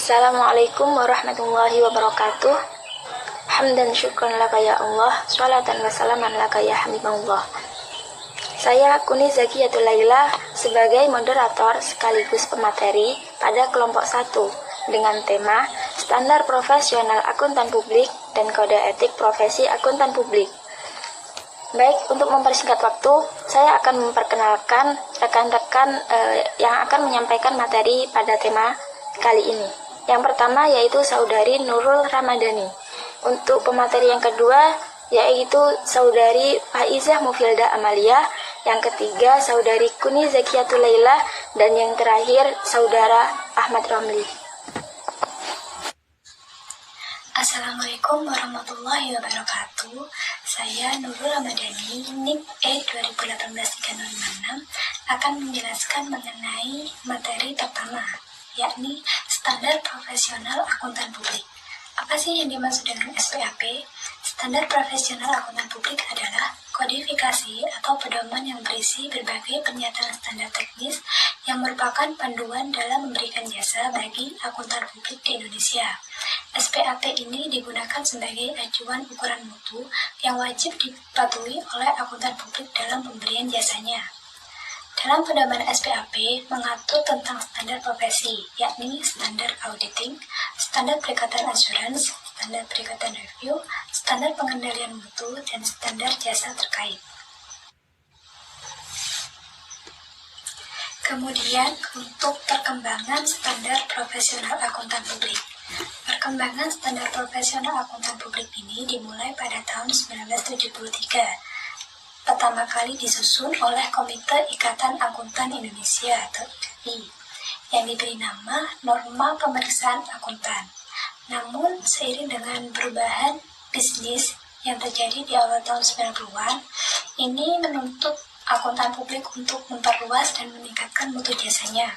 Assalamualaikum warahmatullahi wabarakatuh. Hamdan syukran laka ya Allah, sholatan wa salaman laka ya habibullah. Saya Kuni Zakiyatul Laila sebagai moderator sekaligus pemateri pada kelompok 1 dengan tema Standar Profesional Akuntan Publik dan Kode Etik Profesi Akuntan Publik. Baik, untuk mempersingkat waktu, saya akan memperkenalkan rekan-rekan yang akan menyampaikan materi pada tema kali ini. Yang pertama yaitu Saudari Nurul Ramadhani. Untuk pemateri yang kedua yaitu Saudari Faizah Mufilda Amalia. Yang ketiga Saudari Kuni Zakiyatul Laila. Dan yang terakhir Saudara Ahmad Romli. Assalamualaikum warahmatullahi wabarakatuh. Saya Nurul Ramadhani, NIM E2018-356 akan menjelaskan mengenai materi pertama, yakni Standar Profesional Akuntan Publik. Apa sih yang dimaksud dengan SPAP? Standar Profesional Akuntan Publik adalah kodifikasi atau pedoman yang berisi berbagai pernyataan standar teknis yang merupakan panduan dalam memberikan jasa bagi akuntan publik di Indonesia. SPAP ini digunakan sebagai acuan ukuran mutu yang wajib dipatuhi oleh akuntan publik dalam pemberian jasanya. Dalam pedoman SPAP mengatur tentang standar profesi, yakni standar auditing, standar perikatan asuransi, standar perikatan review, standar pengendalian mutu, dan standar jasa terkait. Kemudian, untuk perkembangan standar profesional akuntan publik. Perkembangan standar profesional akuntan publik ini dimulai pada tahun 1973. Pertama kali disusun oleh Komite Ikatan Akuntan Indonesia atau IAI yang diberi nama Norma Pemeriksaan Akuntan. Namun, seiring dengan perubahan bisnis yang terjadi di awal tahun 90-an, ini menuntut akuntan publik untuk memperluas dan meningkatkan mutu jasanya.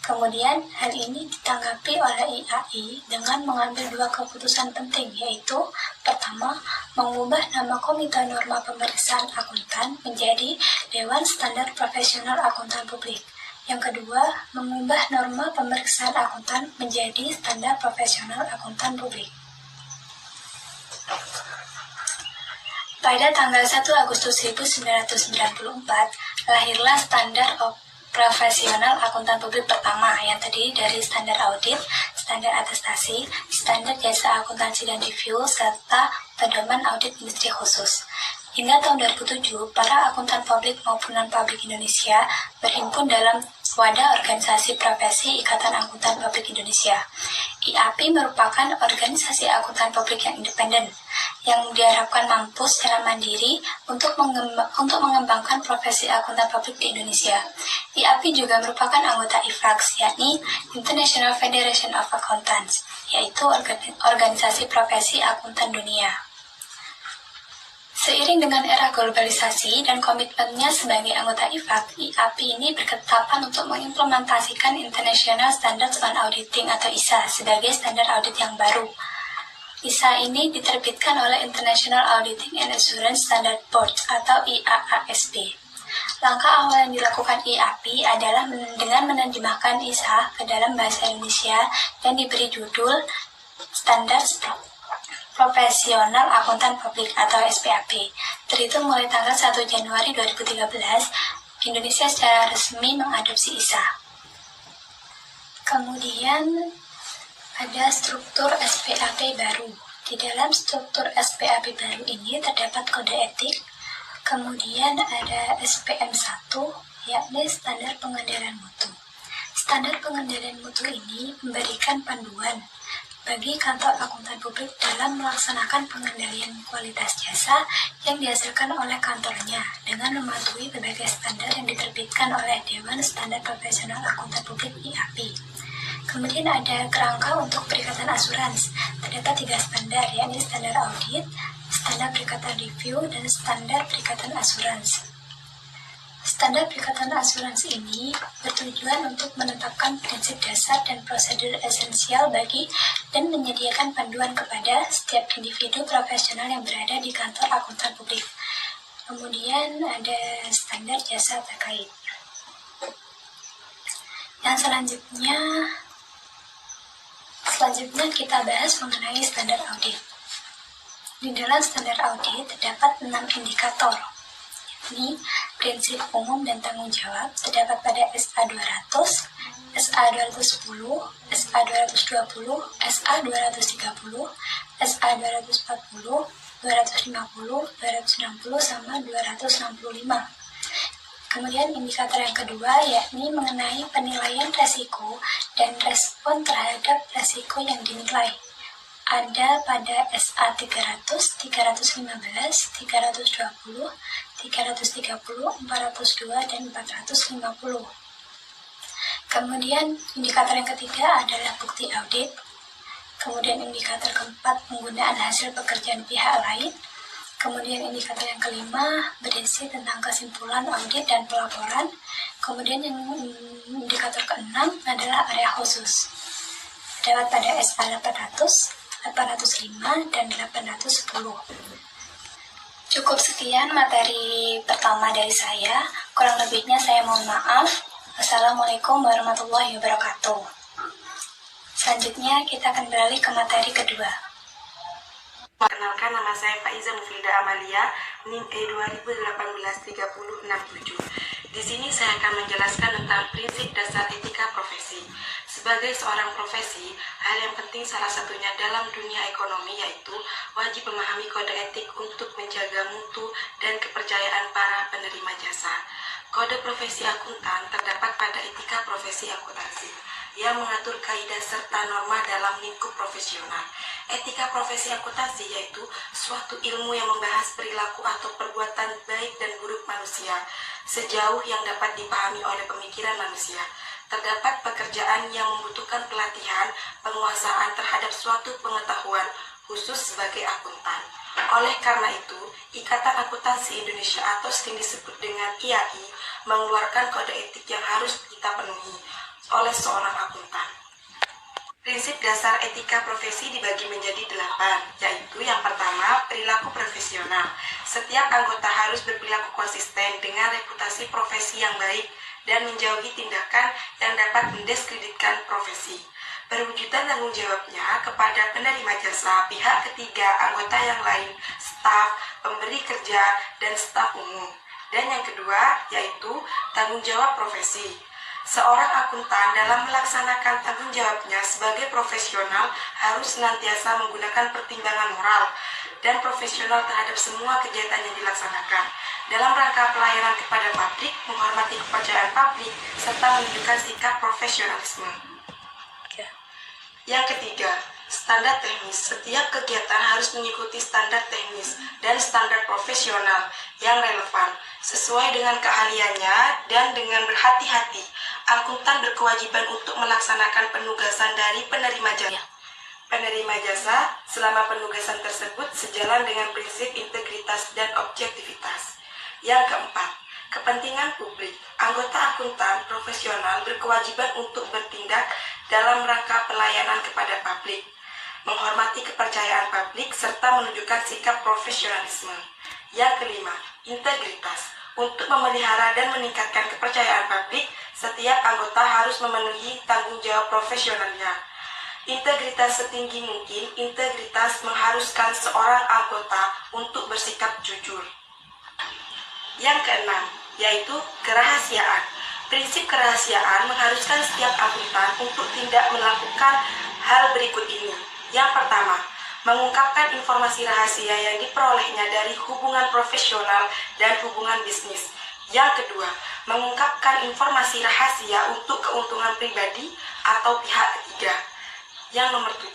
Kemudian, hal ini ditanggapi oleh IAI dengan mengambil dua keputusan penting, yaitu pertama, mengubah nama Komite Norma Pemeriksaan Akuntan menjadi Dewan Standar Profesional Akuntan Publik. Yang kedua, mengubah norma pemeriksaan akuntan menjadi Standar Profesional Akuntan Publik. Pada tanggal 1 Agustus 1994, lahirlah Standar Profesional Akuntan Publik pertama yang terdiri dari standar audit, standar atestasi, standar jasa akuntansi dan review, serta pedoman audit industri khusus. Hingga tahun 2007, para akuntan publik maupun non-publik Indonesia berhimpun dalam wadah organisasi profesi Ikatan Akuntan Publik Indonesia. IAPI merupakan organisasi akuntan publik yang independen, yang diharapkan mampu secara mandiri untuk mengembangkan profesi akuntan publik di Indonesia. IAPI juga merupakan anggota IFAKS, yakni International Federation of Accountants, yaitu organisasi profesi akuntan dunia. Seiring dengan era globalisasi dan komitmennya sebagai anggota IFAK, IAPI ini berketetapan untuk mengimplementasikan International Standards on Auditing atau ISA sebagai standar audit yang baru. ISA ini diterbitkan oleh International Auditing and Assurance Standard Board atau IAASB. Langkah awal yang dilakukan IAPI adalah dengan menerjemahkan ISA ke dalam bahasa Indonesia dan diberi judul Standar Profesional Akuntan Publik atau SPAP. Terhitung mulai tanggal 1 Januari 2013, Indonesia secara resmi mengadopsi ISA. Kemudian ada struktur SPAP baru. Di dalam struktur SPAP baru ini terdapat kode etik, kemudian ada SPM1, yakni Standar Pengendalian Mutu. Standar pengendalian mutu ini memberikan panduan bagi kantor akuntan publik dalam melaksanakan pengendalian kualitas jasa yang dihasilkan oleh kantornya dengan mematuhi berbagai standar yang diterbitkan oleh Dewan Standar Profesional Akuntan Publik IAPI. Kemudian ada kerangka untuk perikatan asuransi. Terdapat 3 standar, yakni standar audit, standar perikatan review, dan standar perikatan asuransi. Standar perikatan asuransi ini bertujuan untuk menetapkan prinsip dasar dan prosedur esensial bagi dan menyediakan panduan kepada setiap individu profesional yang berada di kantor akuntan publik. Kemudian ada standar jasa terkait. Yang selanjutnya Selanjutnya kita bahas mengenai standar audit. Di dalam standar audit terdapat 6 indikator. Ini prinsip umum dan tanggung jawab terdapat pada SA 200, SA 210, SA 220, SA 230, SA 240, 250, 260, sama 265. Kemudian indikator yang kedua yakni mengenai penilaian resiko dan respon terhadap resiko yang dinilai. Ada pada SA 300, 315, 320, 330, 402, dan 450. Kemudian indikator yang ketiga adalah bukti audit. Kemudian indikator keempat penggunaan hasil pekerjaan pihak lain. Kemudian indikator yang kelima berisi tentang kesimpulan audit dan pelaporan. Kemudian yang indikator keenam adalah area khusus. Terdapat pada SA 800, 805, dan 810. Cukup sekian materi pertama dari saya. Kurang lebihnya saya mohon maaf. Wassalamualaikum warahmatullahi wabarakatuh. Selanjutnya kita akan beralih ke materi kedua. Perkenalkan, nama saya Faiza Mufilda Amalia, NIM E20183067. Di sini saya akan menjelaskan tentang prinsip dasar etika profesi. Sebagai seorang profesi, hal yang penting salah satunya dalam dunia ekonomi yaitu wajib memahami kode etik untuk menjaga mutu dan kepercayaan para penerima jasa. Kode profesi akuntan terdapat pada etika profesi akuntansi yang mengatur kaidah serta norma dalam lingkup profesional. Etika profesi akuntansi yaitu suatu ilmu yang membahas perilaku atau perbuatan baik dan buruk manusia sejauh yang dapat dipahami oleh pemikiran manusia. Terdapat pekerjaan yang membutuhkan pelatihan, penguasaan terhadap suatu pengetahuan khusus sebagai akuntan. Oleh karena itu, Ikatan Akuntansi Indonesia atau sering disebut dengan IAI mengeluarkan kode etik yang harus kita penuhi oleh seorang akuntan. Prinsip dasar etika profesi dibagi menjadi 8, yaitu yang pertama, perilaku profesional. Setiap anggota harus berperilaku konsisten dengan reputasi profesi yang baik dan menjauhi tindakan yang dapat mendiskreditkan profesi. Perwujudan tanggung jawabnya kepada penerima jasa, pihak ketiga, anggota yang lain, staf, pemberi kerja, dan staf umum. Dan yang kedua, yaitu tanggung jawab profesi. Seorang akuntan dalam melaksanakan tanggung jawabnya sebagai profesional harus senantiasa menggunakan pertimbangan moral dan profesional terhadap semua kegiatan yang dilaksanakan dalam rangka pelayanan kepada publik, menghormati kepercayaan publik, serta menunjukkan sikap profesionalisme. Yang ketiga, standar teknis. Setiap kegiatan harus mengikuti standar teknis dan standar profesional yang relevan sesuai dengan keahliannya dan dengan berhati-hati. Akuntan berkewajiban untuk melaksanakan penugasan dari penerima jasa. Penerima jasa selama penugasan tersebut sejalan dengan prinsip integritas dan objektivitas. Yang keempat, kepentingan publik. Anggota akuntan profesional berkewajiban untuk bertindak dalam rangka pelayanan kepada publik, menghormati kepercayaan publik, serta menunjukkan sikap profesionalisme. Yang kelima, integritas. Untuk memelihara dan meningkatkan kepercayaan publik, setiap anggota harus memenuhi tanggung jawab profesionalnya. Integritas setinggi mungkin, integritas mengharuskan seorang anggota untuk bersikap jujur. Yang keenam, yaitu kerahasiaan. Prinsip kerahasiaan mengharuskan setiap akuntan untuk tidak melakukan hal berikut ini. Yang pertama, mengungkapkan informasi rahasia yang diperolehnya dari hubungan profesional dan hubungan bisnis. Yang kedua, mengungkapkan informasi rahasia untuk keuntungan pribadi atau pihak ketiga. Yang nomor 7,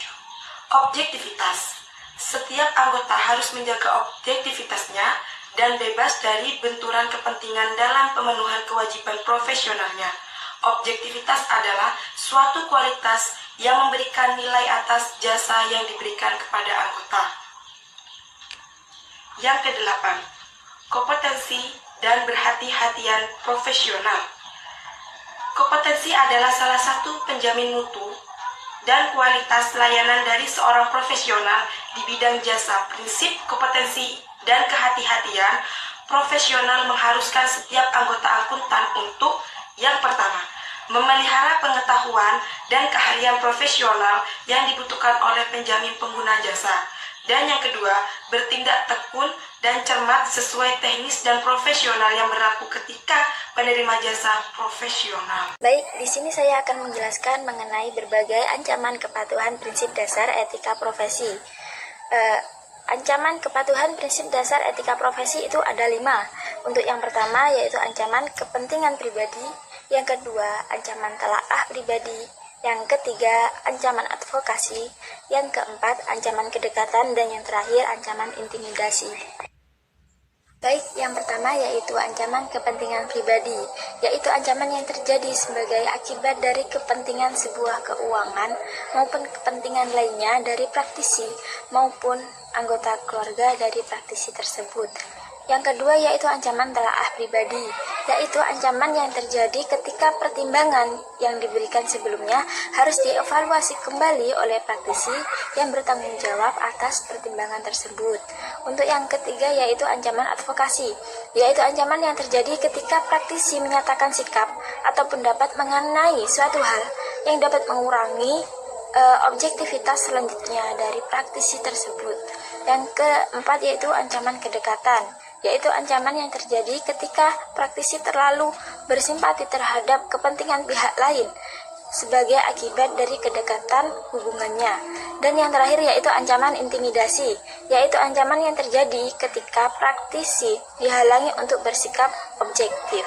objektivitas. Setiap anggota harus menjaga objektivitasnya dan bebas dari benturan kepentingan dalam pemenuhan kewajiban profesionalnya. Objektivitas adalah suatu kualitas yang memberikan nilai atas jasa yang diberikan kepada anggota. Yang kedelapan, kompetensi dan berhati-hatian profesional. Kompetensi adalah salah satu penjamin mutu dan kualitas layanan dari seorang profesional di bidang jasa. Prinsip kompetensi dan kehati-hatian profesional mengharuskan setiap anggota akuntan untuk yang pertama, memelihara pengetahuan dan keahlian profesional yang dibutuhkan oleh penjamin pengguna jasa. Dan yang kedua, bertindak tekun dan cermat sesuai teknis dan profesional yang berlaku ketika penerima jasa profesional. Baik, di sini saya akan menjelaskan mengenai berbagai ancaman kepatuhan prinsip dasar etika profesi. Ancaman kepatuhan prinsip dasar etika profesi itu ada 5. Untuk yang pertama yaitu ancaman kepentingan pribadi, yang kedua ancaman telaah pribadi, yang ketiga ancaman advokasi, yang keempat ancaman kedekatan, dan yang terakhir ancaman intimidasi. Baik, yang pertama yaitu ancaman kepentingan pribadi, yaitu ancaman yang terjadi sebagai akibat dari kepentingan sebuah keuangan maupun kepentingan lainnya dari praktisi maupun anggota keluarga dari praktisi tersebut. Yang kedua yaitu ancaman telaah pribadi, yaitu ancaman yang terjadi ketika pertimbangan yang diberikan sebelumnya harus dievaluasi kembali oleh praktisi yang bertanggung jawab atas pertimbangan tersebut. Untuk yang ketiga yaitu ancaman advokasi, yaitu ancaman yang terjadi ketika praktisi menyatakan sikap atau pendapat mengenai suatu hal yang dapat mengurangi objektivitas selanjutnya dari praktisi tersebut. Yang keempat yaitu ancaman kedekatan, yaitu ancaman yang terjadi ketika praktisi terlalu bersimpati terhadap kepentingan pihak lain sebagai akibat dari kedekatan hubungannya. Dan yang terakhir yaitu ancaman intimidasi, yaitu ancaman yang terjadi ketika praktisi dihalangi untuk bersikap objektif.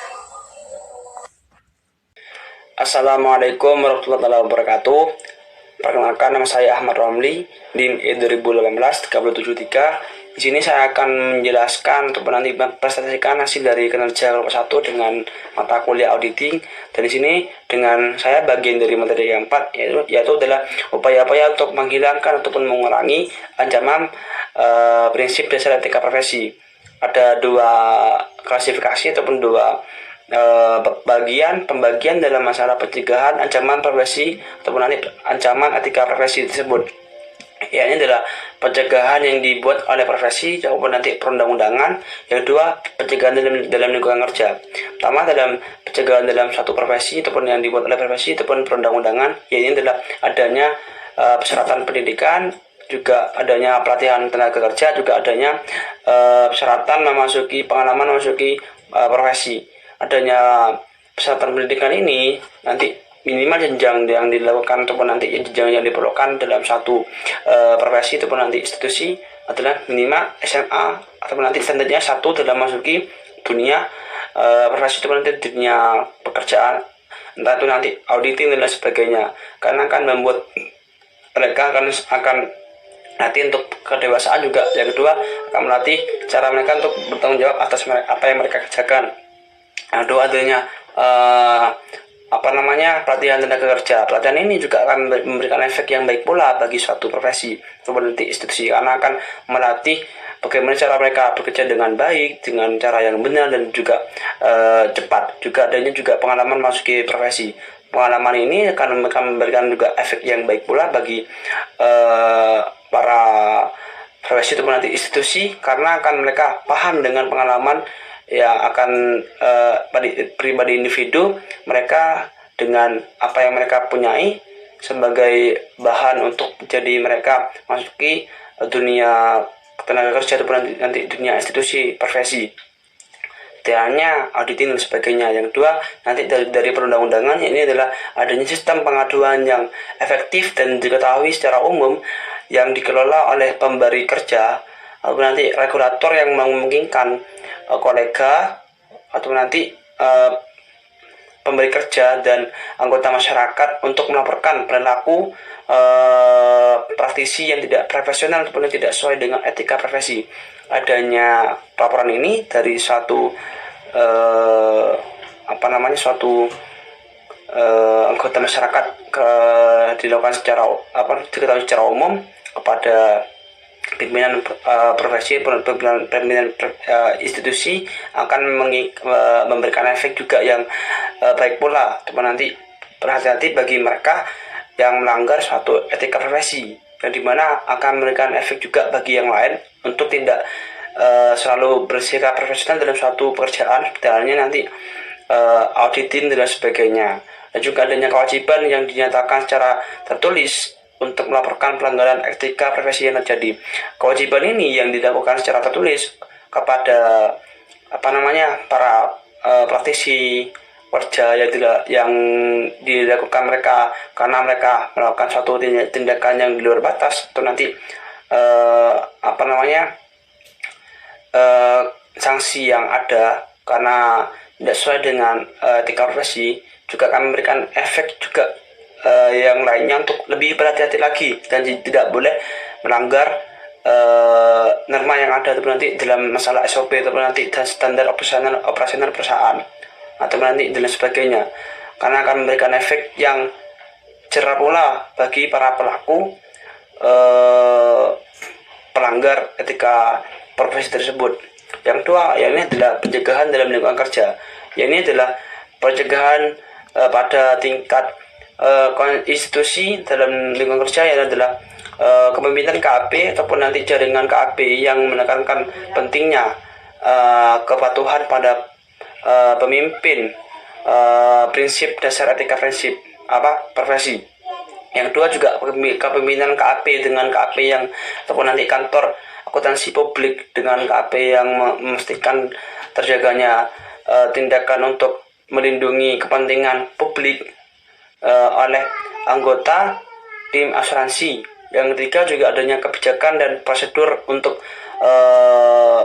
Assalamualaikum warahmatullahi wabarakatuh. Perkenalkan, nama saya Ahmad Romli, NIM E 2018-373. Di sini saya akan menjelaskan untuk nanti mempresentasikan hasil dari kinerja kelompok 1 dengan mata kuliah auditing. Dan di sini dengan saya bagian dari materi yang 4 yaitu adalah upaya-upaya untuk menghilangkan ataupun mengurangi ancaman prinsip dasar etika profesi. Ada 2 klasifikasi ataupun 2 pembagian dalam masalah pencegahan ancaman profesi ataupun nanti ancaman etika profesi tersebut. Ya, ini adalah pencegahan yang dibuat oleh profesi ataupun nanti perundang-undangan. Yang kedua, pencegahan dalam lingkungan kerja. Pertama, dalam pencegahan dalam suatu profesi ataupun yang dibuat oleh profesi ataupun perundang-undangan, ini adalah adanya persyaratan pendidikan, juga adanya pelatihan tenaga kerja, juga adanya persyaratan pengalaman memasuki profesi. Adanya persyaratan pendidikan ini nanti minimal jenjang yang dilakukan ataupun nanti jenjang yang diperlukan dalam satu profesi ataupun nanti institusi adalah minimal SMA ataupun nanti standarnya 1 dalam masuki dunia profesi ataupun nanti dunia pekerjaan, entah itu nanti auditing dan lain sebagainya, karena akan membuat mereka akan nanti untuk kedewasaan juga. Yang kedua akan melatih cara mereka untuk bertanggung jawab atas apa yang mereka kerjakan. Ada adanya pelatihan tenaga kerja. Pelatihan ini juga akan memberikan efek yang baik pula bagi suatu profesi ataupun nanti institusi, karena akan melatih bagaimana cara mereka bekerja dengan baik, dengan cara yang benar dan juga cepat. Juga adanya juga pengalaman masuki profesi. Pengalaman ini akan memberikan juga efek yang baik pula bagi para profesi ataupun nanti institusi, karena akan mereka paham dengan pengalaman yang akan pribadi individu mereka dengan apa yang mereka punyai sebagai bahan untuk jadi mereka masuki dunia tenaga kerja ataupun nanti dunia institusi profesi. Detailnya auditing dan sebagainya. Yang kedua nanti dari perundang-undangan, ini adalah adanya sistem pengaduan yang efektif dan diketahui secara umum yang dikelola oleh pemberi kerja atau nanti regulator yang memungkinkan kolega atau nanti pemberi kerja dan anggota masyarakat untuk melaporkan perilaku praktisi yang tidak profesional ataupun tidak sesuai dengan etika profesi. Adanya laporan ini dari suatu anggota masyarakat dilakukan diketahui secara umum kepada pimpinan profesi, pimpinan institusi, akan memberikan efek juga yang baik pula. Teman nanti berhati-hati bagi mereka yang melanggar suatu etika profesi, yang dimana akan memberikan efek juga bagi yang lain untuk tidak selalu bersikap profesional dalam suatu pekerjaan, seperti halnya nanti auditing dan sebagainya. dan juga adanya kewajiban yang dinyatakan secara tertulis untuk melaporkan pelanggaran etika profesi yang terjadi. Kewajiban ini yang dilakukan secara tertulis kepada para praktisi kerja yang dilakukan mereka karena mereka melakukan suatu tindakan yang di luar batas, atau nanti sanksi yang ada karena tidak sesuai dengan etika profesi, juga akan memberikan efek juga yang lainnya untuk lebih berhati-hati lagi dan tidak boleh melanggar norma yang ada ataupun nanti dalam masalah SOP ataupun nanti dan standar operasional perusahaan atau nanti dan sebagainya, karena akan memberikan efek yang jerah pula bagi para pelaku pelanggar etika profesi tersebut. Yang kedua, ini adalah pencegahan dalam lingkungan kerja. Ini adalah pencegahan pada tingkat institusi dalam lingkungan kerja, yang adalah kepemimpinan KAP ataupun nanti jaringan KAP yang menekankan pentingnya kepatuhan pada pemimpin, prinsip dasar etika profesi. Yang kedua juga kepemimpinan KAP dengan KAP yang ataupun nanti kantor akuntansi publik dengan KAP yang memastikan terjaganya tindakan untuk melindungi kepentingan publik oleh anggota tim asuransi. Yang ketiga juga adanya kebijakan dan prosedur untuk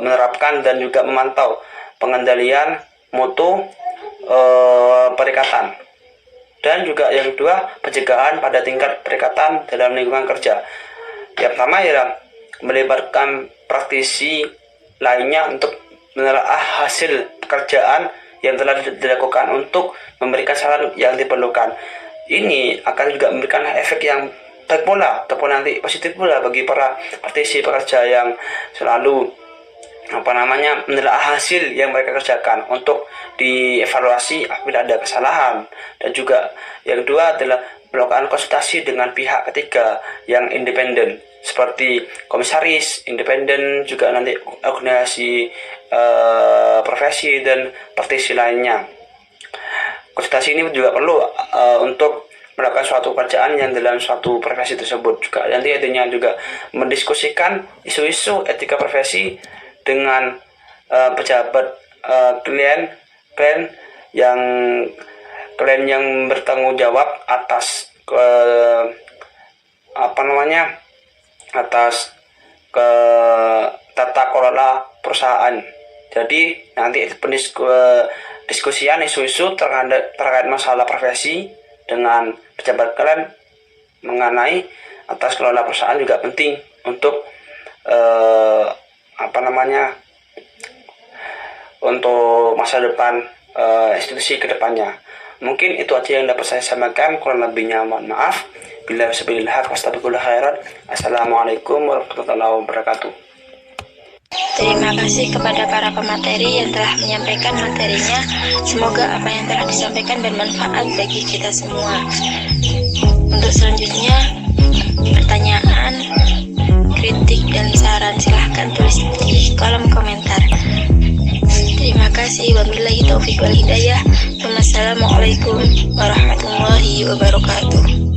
menerapkan dan juga memantau pengendalian mutu perikatan. Dan juga yang kedua, pencegahan pada tingkat perikatan dalam lingkungan kerja. Yang pertama ialah melibatkan praktisi lainnya untuk menelaah hasil pekerjaan yang telah dilakukan untuk memberikan saran yang diperlukan. Ini akan juga memberikan efek yang baik pula ataupun nanti positif pula bagi para praktisi pekerja yang selalu menelaah hasil yang mereka kerjakan untuk dievaluasi apabila ada kesalahan. Dan juga yang kedua adalah melakukan konsultasi dengan pihak ketiga yang independen seperti komisaris independen, juga nanti organisasi profesi dan praktisi lainnya. Konsultasi ini juga perlu untuk melakukan suatu pekerjaan yang dalam suatu profesi tersebut. Juga nanti artinya juga mendiskusikan isu-isu etika profesi dengan pejabat klien yang bertanggung jawab atas tata kelola perusahaan. Jadi nanti diskusian isu-isu terkait masalah profesi dengan pejabat kalian mengenai atas kelola perusahaan juga penting untuk untuk masa depan institusi kedepannya. Mungkin itu aja yang dapat saya sampaikan, kurang lebihnya mohon maaf. Bila sebilillah wastabiqul khairat. Assalamualaikum warahmatullahi wabarakatuh. Terima kasih kepada para pemateri yang telah menyampaikan materinya. Semoga apa yang telah disampaikan bermanfaat bagi kita semua. Untuk selanjutnya, pertanyaan, kritik, dan saran silahkan tulis di kolom komentar. Terima kasih. Wabillahi taufiq wal hidayah. Wassalamualaikum warahmatullahi wabarakatuh.